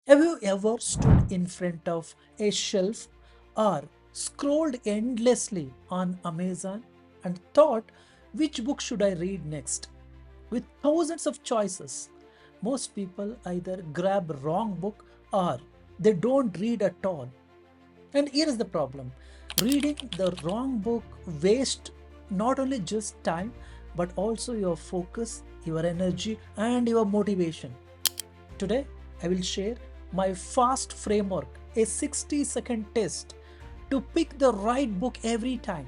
Have you ever stood in front of a shelf or scrolled endlessly on Amazon and thought, which book should I read next? With thousands of choices, most people either grab wrong book or they don't read at all. And here is the problem. Reading the wrong book wastes not only just time but also your focus, your energy and your motivation. Today, I will share my FAST framework, a 60-second test to pick the right book every time.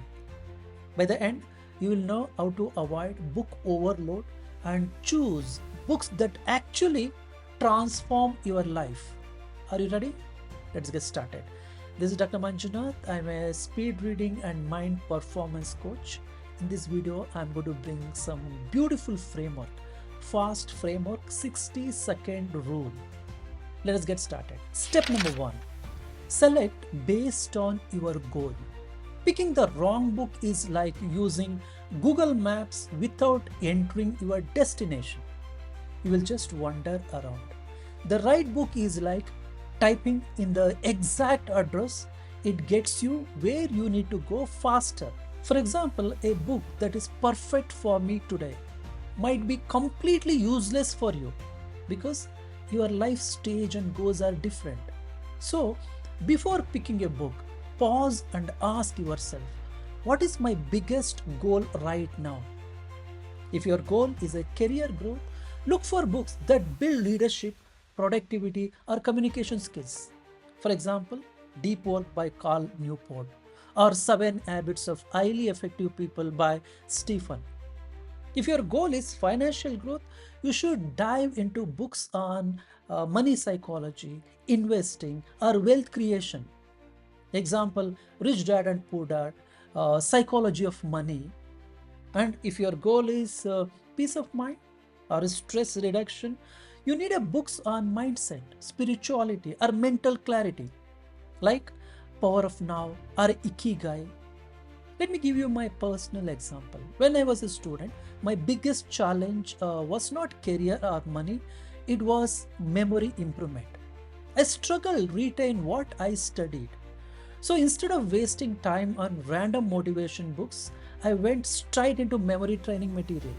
By the end, you will know how to avoid book overload and choose books that actually transform your life. Are you ready? Let's get started. This is Dr. Manjunath. I'm a speed reading and mind performance coach. In this video, I'm going to bring some beautiful framework, FAST framework 60-second rule. Let us get started. Step number 1. Select based on your goal. Picking the wrong book is like using Google Maps without entering your destination. You will just wander around. The right book is like typing in the exact address. It gets you where you need to go faster. For example, a book that is perfect for me today might be completely useless for you because your life stage and goals are different. So, before picking a book, pause and ask yourself, what is my biggest goal right now? If your goal is a career growth, look for books that build leadership, productivity, or communication skills. For example, Deep Work by Carl Newport or Seven Habits of Highly Effective People by Stephen. If your goal is financial growth, you should dive into books on money psychology, investing, or wealth creation. Example, Rich Dad and Poor Dad, Psychology of Money. And if your goal is peace of mind or stress reduction, you need a books on mindset, spirituality, or mental clarity, like Power of Now or Ikigai. Let me give you my personal example. When I was a student, my biggest challenge was not career or money, it was memory improvement. I struggled retain what I studied. So instead of wasting time on random motivation books, I went straight into memory training material.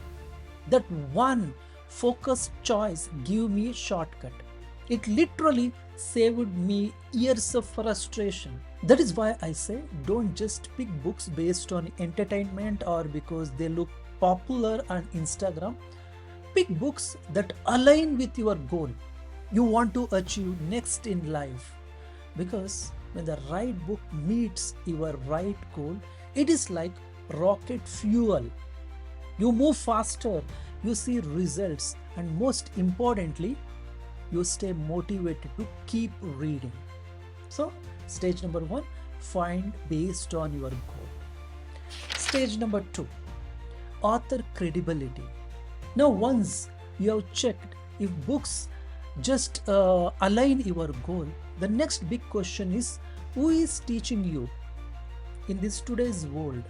That one focused choice gave me a shortcut. It literally saved me years of frustration. That is why I say don't just pick books based on entertainment or because they look popular on Instagram. Pick books that align with your goal you want to achieve next in life. Because when the right book meets your right goal, it is like rocket fuel. You move faster, you see results, and most importantly, you stay motivated to keep reading. So, stage number 1, find based on your goal. Stage number 2, author credibility. Now, once you have checked if books just align your goal, the next big question is who is teaching you in this today's world,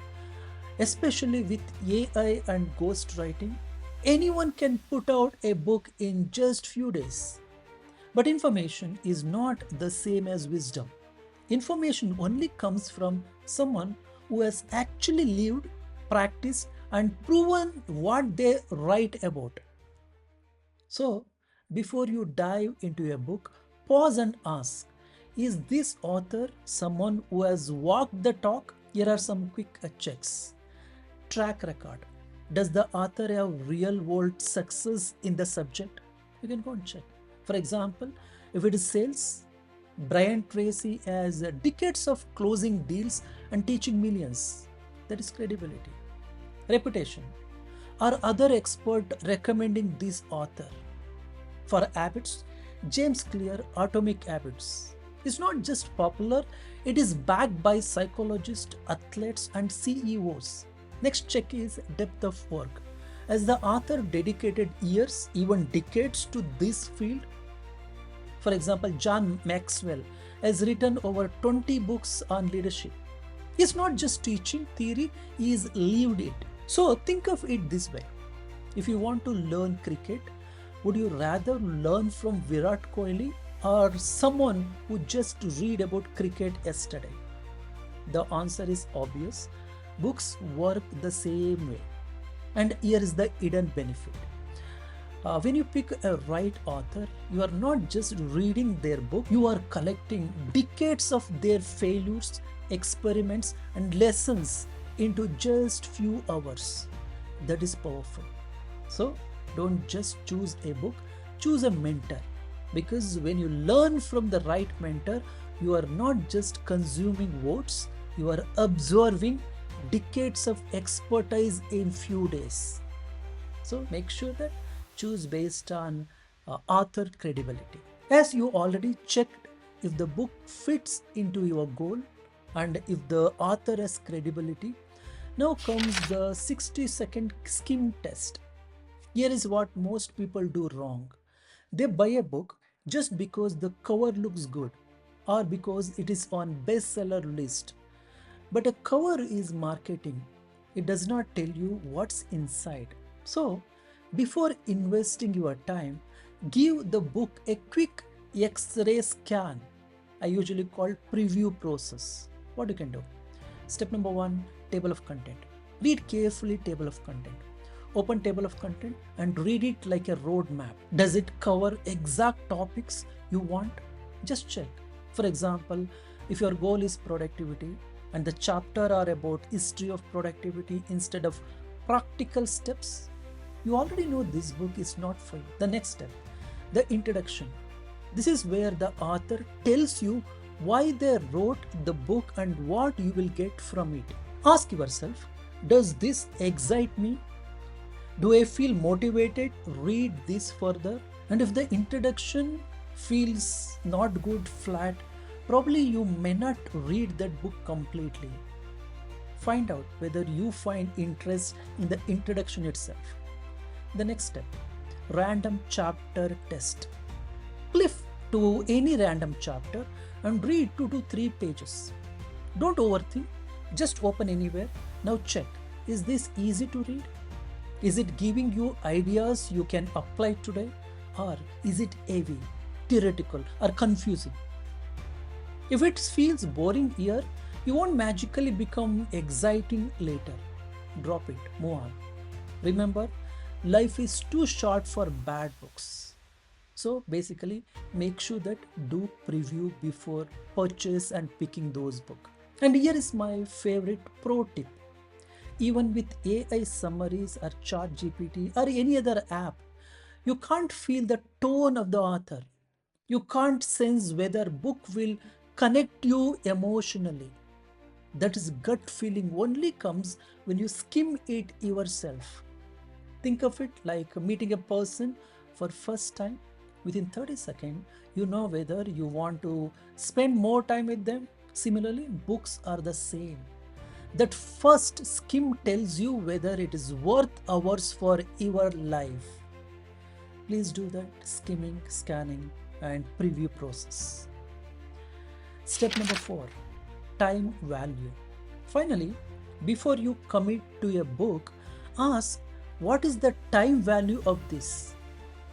especially with AI and ghostwriting. Anyone can put out a book in just few days. But information is not the same as wisdom. Information only comes from someone who has actually lived, practiced, and proven what they write about. So, before you dive into a book, pause and ask, is this author someone who has walked the talk? Here are some quick checks. Track record. Does the author have real world success in the subject? You can go and check. For example, if it is sales, Brian Tracy has decades of closing deals and teaching millions. That is credibility. Reputation. Are other experts recommending this author? For habits, James Clear Atomic Habits is not just popular, it is backed by psychologists, athletes, and CEOs. Next check is depth of work. As the author dedicated years, even decades to this field, for example, John Maxwell has written over 20 books on leadership. He's not just teaching theory, he's lived it. So think of it this way. If you want to learn cricket, would you rather learn from Virat Kohli or someone who just read about cricket yesterday? The answer is obvious. Books work the same way. And here is the hidden benefit. When you pick a right author, you are not just reading their book, you are collecting decades of their failures, experiments, and lessons into just few hours. That is powerful. So don't just choose a book, choose a mentor. Because when you learn from the right mentor, you are not just consuming words, you are absorbing decades of expertise in few days. So make sure that choose based on author credibility. As you already checked if the book fits into your goal and if the author has credibility, now comes the 60-second skim test. Here is what most people do wrong. They buy a book just because the cover looks good or because it is on bestseller list. But a cover is marketing. It does not tell you what's inside. So, before investing your time, give the book a quick X-ray scan. I usually call preview process. What you can do? Step number 1, table of content. Read carefully table of content. Open table of content and read it like a roadmap. Does it cover exact topics you want? Just check. For example, if your goal is productivity and the chapter are about history of productivity instead of practical steps, you already know this book is not for you. The next step, the introduction. This is where the author tells you why they wrote the book and what you will get from it. Ask yourself, does this excite me? Do I feel motivated to read this further? And if the introduction feels not good, flat, probably you may not read that book completely. Find out whether you find interest in the introduction itself. The next step, random chapter test. Flip to any random chapter and read 2 to 3 pages. Don't overthink, just open anywhere. Now check, is this easy to read? Is it giving you ideas you can apply today? Or is it heavy, theoretical, or confusing? If it feels boring here, you won't magically become exciting later. Drop it, move on. Remember, life is too short for bad books. So basically, make sure that do preview before purchase and picking those books. And here is my favorite pro tip. Even with AI summaries or ChatGPT or any other app, you can't feel the tone of the author. You can't sense whether book will connect you emotionally. That is gut feeling only comes when you skim it yourself. Think of it like meeting a person for first time. Within 30 seconds, you know whether you want to spend more time with them. Similarly, books are the same. That first skim tells you whether it is worth hours for your life. Please do that skimming, scanning, and preview process. Step number 4, time value. Finally, before you commit to a book, ask what is the time value of this?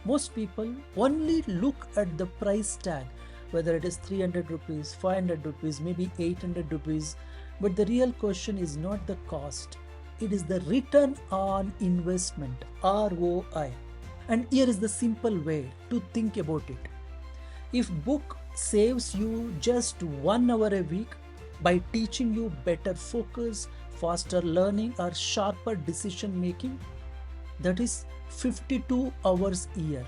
Most people only look at the price tag, whether it is 300 rupees, 500 rupees, maybe 800 rupees. But the real question is not the cost, it is the return on investment, ROI. And here is the simple way to think about it. If book saves you just 1 hour a week by teaching you better focus, faster learning or sharper decision making, that is 52 hours a year.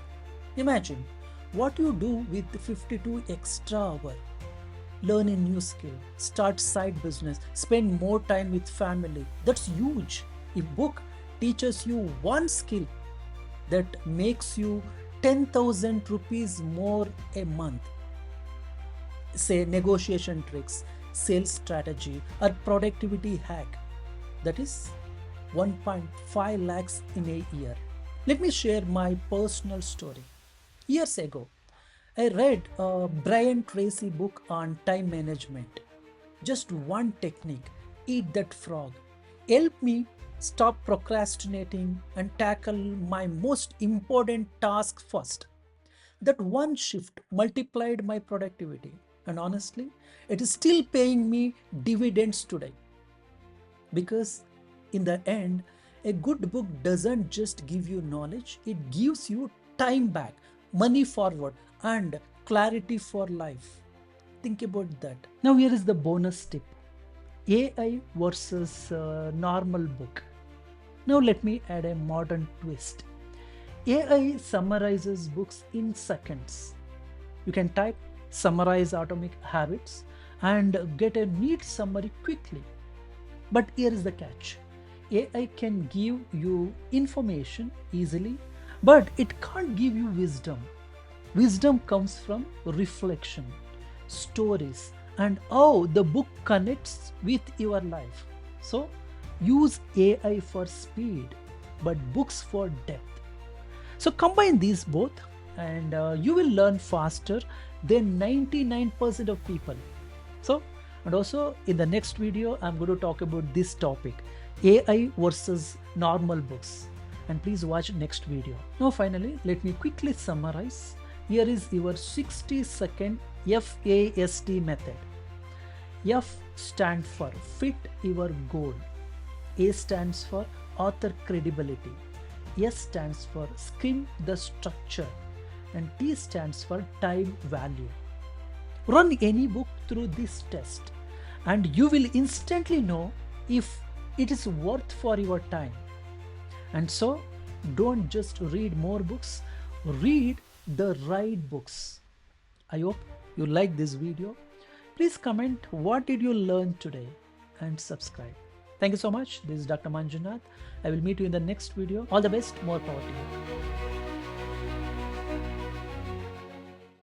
Imagine what you do with 52 extra hours. Learn a new skill, start side business, spend more time with family. That's huge. If book teaches you one skill that makes you 10,000 rupees more a month, say negotiation tricks, sales strategy or productivity hack, that is 1.5 lakhs in a year. Let me share my personal story. Years ago, I read a Brian Tracy book on time management. Just one technique, eat that frog, helped me stop procrastinating and tackle my most important task first. That one shift multiplied my productivity. And honestly, it is still paying me dividends today. Because in the end, a good book doesn't just give you knowledge, it gives you time back, money forward, and clarity for life. Think about that. Now, here is the bonus tip: AI versus normal book. Now, let me add a modern twist. AI summarizes books in seconds. You can type summarize atomic habits and get a neat summary quickly. But here is the catch: AI can give you information easily, but it can't give you wisdom. Wisdom comes from reflection, stories, and how the book connects with your life. So, use AI for speed, but books for depth. So combine these both and you will learn faster than 99% of people. So, and also in the next video, I'm going to talk about this topic: AI versus normal books. And please watch next video. Now, finally, let me quickly summarize. Here is your 60-second FAST method. F stands for fit your goal. A stands for author credibility. S stands for skim the structure, and T stands for time value. Run any book through this test and you will instantly know if it is worth for your time. And so, don't just read more books, read the right books. I hope you like this video. Please comment what did you learn today and subscribe. Thank you so much. This is Dr. Manjunath. I will meet you in the next video. All the best. More power to you.